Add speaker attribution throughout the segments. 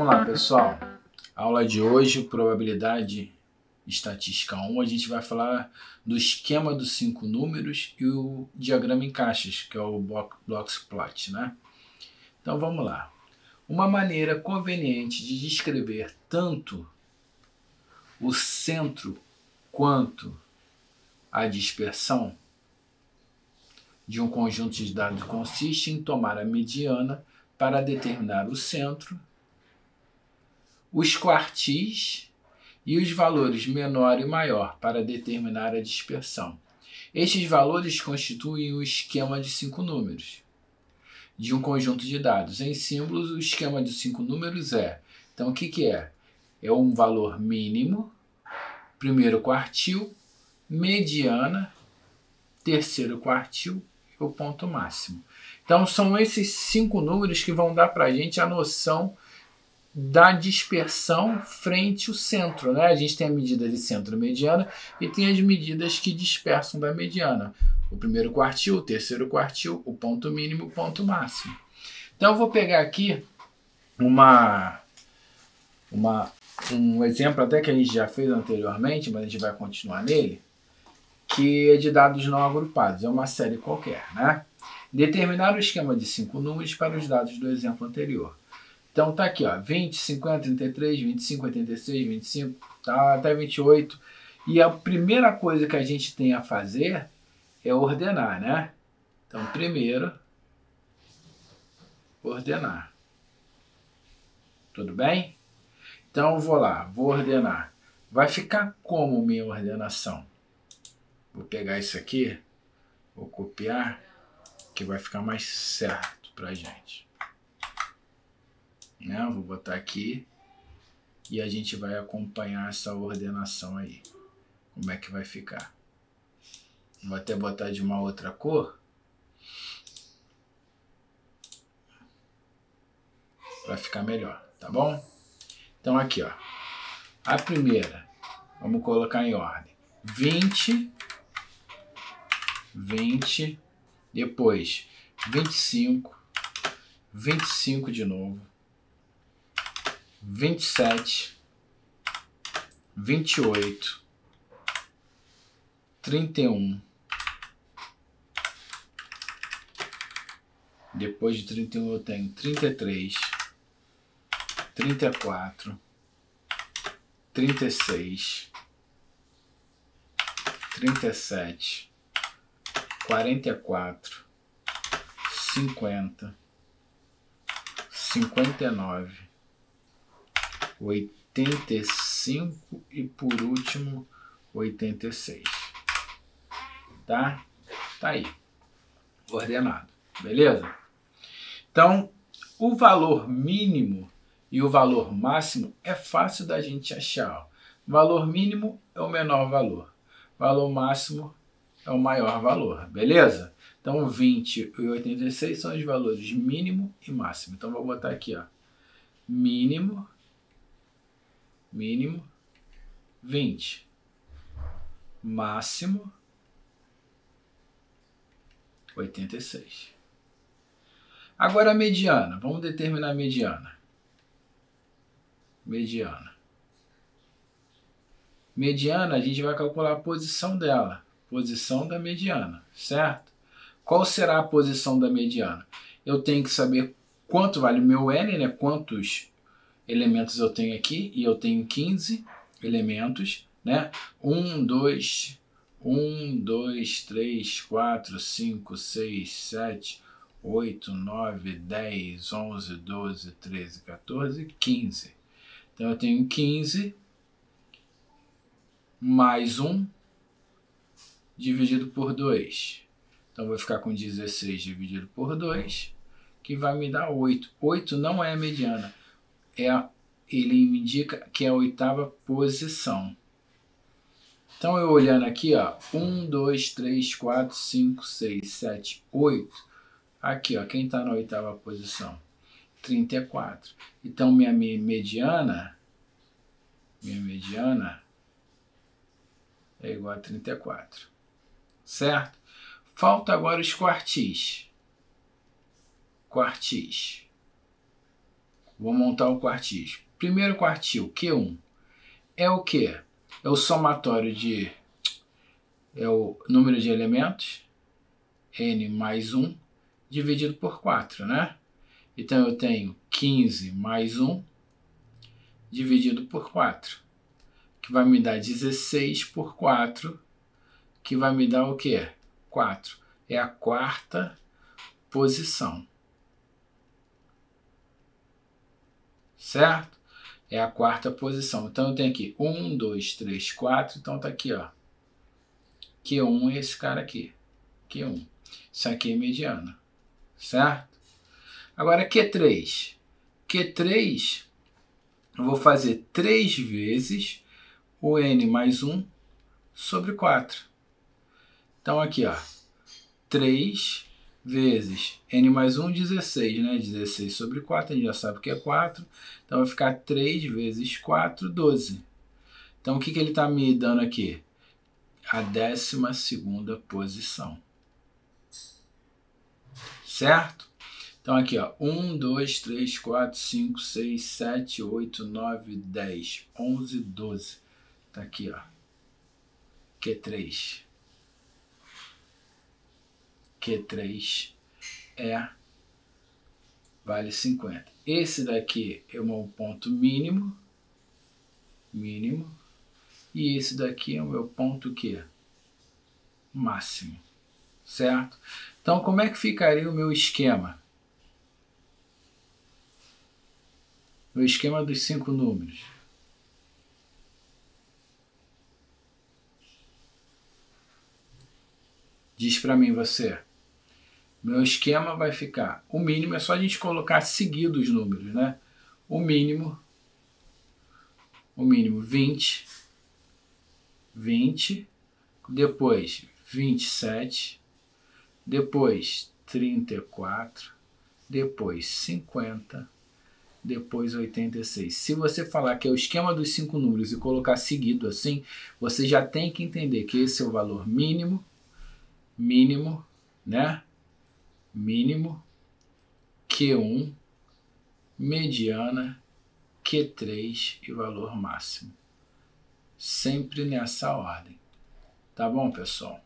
Speaker 1: Vamos lá, pessoal. Aula de hoje, probabilidade estatística 1, a gente vai falar do esquema dos 5 números e o diagrama em caixas, que é o box plot, né? Então vamos lá. Uma maneira conveniente de descrever tanto o centro quanto a dispersão de um conjunto de dados consiste em tomar a mediana para determinar o centro, os quartis e os valores menor e maior para determinar a dispersão. Estes valores constituem o esquema de 5 números de um conjunto de dados. Em símbolos, o esquema de 5 números é... Então, o que é? É um valor mínimo, primeiro quartil, mediana, terceiro quartil e o ponto máximo. Então, são esses 5 números que vão dar para a gente a noção da dispersão frente ao centro, né? A gente tem a medida de centro mediana e tem as medidas que dispersam da mediana. O primeiro quartil, o terceiro quartil, o ponto mínimo, o ponto máximo. Então eu vou pegar aqui um exemplo até que a gente já fez anteriormente, mas a gente vai continuar nele, que é de dados não agrupados, é uma série qualquer, né? Determinar o esquema de 5 números para os dados do exemplo anterior. Então tá aqui, ó, 20, 50, 33, 25, 86, 25, tá, até 28. E a primeira coisa que a gente tem a fazer é ordenar, né? Então, primeiro, ordenar. Tudo bem? Então, eu vou lá, vou ordenar. Vai ficar como minha ordenação? Vou pegar isso aqui, vou copiar, que vai ficar mais certo pra gente. Né? Vou botar aqui e a gente vai acompanhar essa ordenação aí. Como é que vai ficar? Vou até botar de uma outra cor para ficar melhor, tá bom? Então aqui, ó. A primeira, vamos colocar em ordem. 20, depois 25, 25 de novo. 27, 28, 31, depois de 31 eu tenho 33, 34, 36, 37, 44, 50, 59, 85 e por último 86. Tá? Tá aí. Ordenado. Beleza? Então, o valor mínimo e o valor máximo é fácil da gente achar. O valor mínimo é o menor valor. O valor máximo é o maior valor. Beleza? Então, 20 e 86 são os valores mínimo e máximo. Então, vou botar aqui, ó. Mínimo 20, máximo 86. Agora a mediana, vamos determinar a mediana. Mediana, a gente vai calcular a posição dela, posição da mediana, certo? Qual será a posição da mediana? Eu tenho que saber quanto vale o meu N, né? Quantos elementos eu tenho aqui, e eu tenho 15 elementos, né? 1, 2, 3, 4, 5, 6, 7, 8, 9, 10, 11, 12, 13, 14, 15. Então eu tenho 15 mais 1 dividido por 2. Então eu vou ficar com 16 dividido por 2, que vai me dar 8. 8 não é a mediana. Ele me indica que é a 8ª posição. Então, eu olhando aqui, ó, 1, 2, 3, 4, 5, 6, 7, 8. Aqui, ó, quem está na 8ª posição? 34. Então, minha mediana é igual a 34. Certo? Falta agora os quartis. Vou montar o quartis. Primeiro quartil, Q1, é o quê? É o somatório é o número de elementos, n mais 1, dividido por 4, né? Então eu tenho 15 mais 1, dividido por 4, que vai me dar 16 por 4, que vai me dar o quê? 4. É a quarta posição. Certo? É a quarta posição. Então eu tenho aqui 1, 2, 3, 4. Então tá aqui, ó. Q1 é esse cara aqui. Q1. Isso aqui é mediana. Certo? Agora Q3. Q3, eu vou fazer 3 vezes o n mais 1 sobre 4. Então aqui, ó. 3 vezes n mais 1, 16, né? 16 sobre 4, a gente já sabe que é 4. Então vai ficar 3 vezes 4, 12. Então o que ele está me dando aqui? A 12ª posição. Certo? Então aqui, ó, 1, 2, 3, 4, 5, 6, 7, 8, 9, 10, 11, 12. Tá aqui, ó. Q3. Q3 vale 50. Esse daqui é o meu ponto mínimo. E esse daqui é o meu ponto quê? Máximo. Certo? Então, como é que ficaria o meu esquema? Meu esquema dos 5 números. Diz para mim você. Meu esquema vai ficar, o mínimo é só a gente colocar seguido os números, né? O mínimo 20, depois 27, depois 34, depois 50, depois 86. Se você falar que é o esquema dos 5 números e colocar seguido assim, você já tem que entender que esse é o valor mínimo, né? Mínimo, Q1, mediana, Q3 e valor máximo. Sempre nessa ordem. Tá bom, pessoal?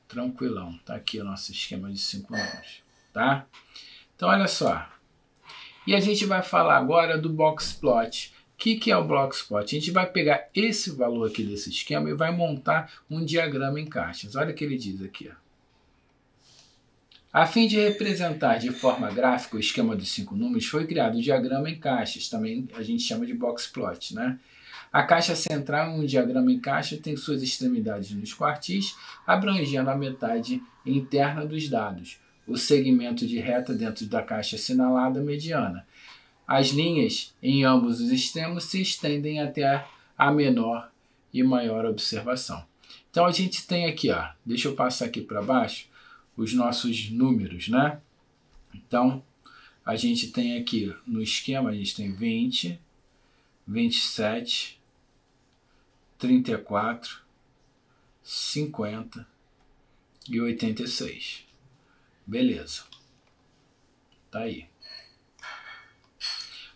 Speaker 1: Tranquilão. Tá aqui o nosso esquema de 5 números. Tá? Então, olha só. E a gente vai falar agora do box plot. O que é o box plot? A gente vai pegar esse valor aqui desse esquema e vai montar um diagrama em caixas. Olha o que ele diz aqui, ó. A fim de representar de forma gráfica o esquema dos 5 números, foi criado o diagrama em caixas, também a gente chama de box plot, né? A caixa central em um diagrama em caixa tem suas extremidades nos quartis, abrangendo a metade interna dos dados, o segmento de reta dentro da caixa assinalada mediana. As linhas em ambos os extremos se estendem até a menor e maior observação. Então a gente tem aqui, ó, deixa eu passar aqui para baixo, os nossos números, né? Então, a gente tem aqui no esquema, a gente tem 20, 27, 34, 50 e 86. Beleza. Tá aí.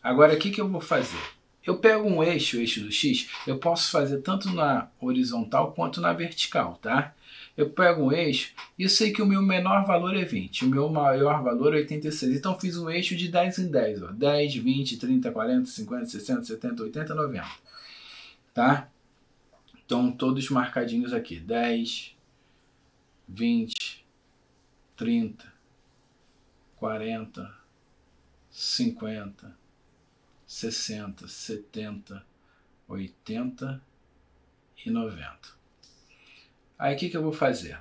Speaker 1: Agora, o que eu vou fazer? Eu pego um eixo, o eixo do X, eu posso fazer tanto na horizontal quanto na vertical, tá? Eu pego um eixo e eu sei que o meu menor valor é 20, o meu maior valor é 86. Então fiz um eixo de 10 em 10, ó. 10, 20, 30, 40, 50, 60, 70, 80, 90. Tá? Então todos marcadinhos aqui. 10, 20, 30, 40, 50, 60, 70, 80 e 90. Aí o que eu vou fazer?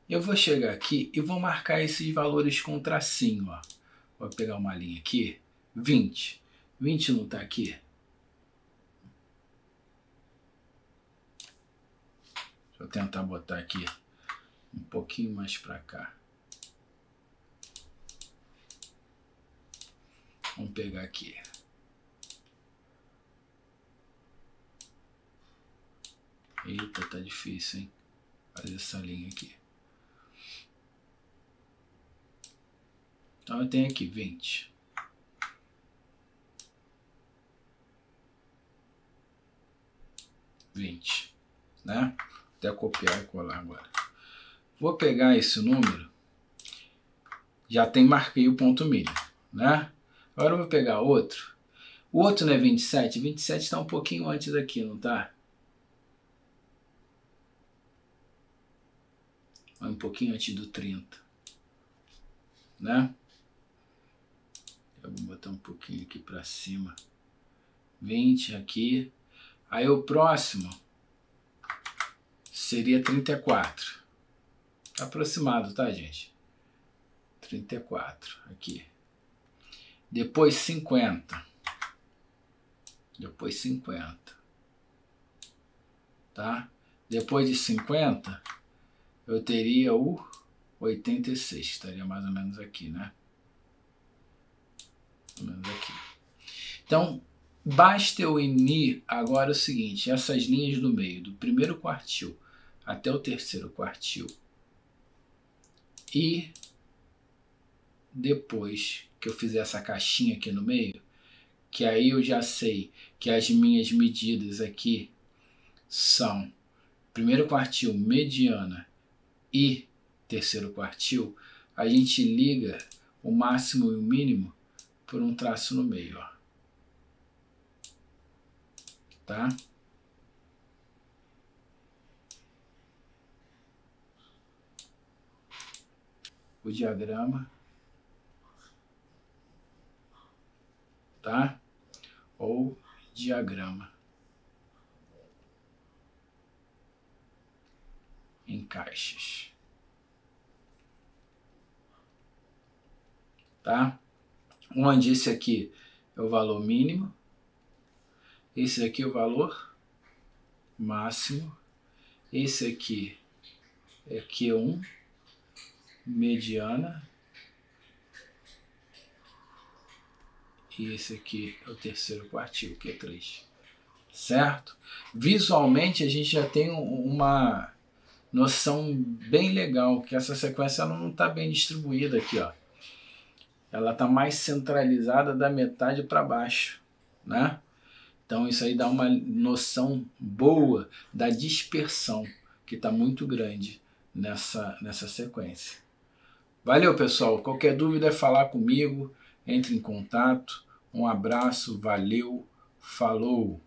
Speaker 1: Eu vou chegar aqui e vou marcar esses valores com um tracinho, ó. Vou pegar uma linha aqui, 20. 20 não está aqui? Deixa eu tentar botar aqui um pouquinho mais para cá. Vamos pegar aqui. Eita, tá difícil, hein? Fazer essa linha aqui. Então eu tenho aqui 20. 20, né? Vou até copiar e colar agora. Vou pegar esse número, já marquei o ponto mínimo, né? Agora eu vou pegar outro. O outro não é 27? 27 está um pouquinho antes aqui, não tá? Um pouquinho antes do 30, né? Eu vou botar um pouquinho aqui para cima. 20 aqui. Aí o próximo seria 34. Tá aproximado, tá, gente? 34 aqui. Depois 50. Depois 50. Tá? Depois de 50, eu teria o 86. Estaria mais ou menos aqui, né? Mais ou menos aqui. Então, basta eu unir agora o seguinte, essas linhas do meio, do primeiro quartil até o terceiro quartil. E depois que eu fizer essa caixinha aqui no meio, que aí eu já sei que as minhas medidas aqui são primeiro quartil, mediana e terceiro quartil, a gente liga o máximo e o mínimo por um traço no meio, ó. Tá? O diagrama, tá? Ou diagrama em caixas, tá? Onde esse aqui é o valor mínimo, esse aqui é o valor máximo, esse aqui é Q1, mediana, e esse aqui é o terceiro quartil, Q3, certo? Visualmente a gente já tem uma noção bem legal, que essa sequência não está bem distribuída aqui, ó. Ela está mais centralizada da metade para baixo, né? Então isso aí dá uma noção boa da dispersão, que está muito grande nessa sequência. Valeu, pessoal. Qualquer dúvida é falar comigo, entre em contato. Um abraço, valeu, falou!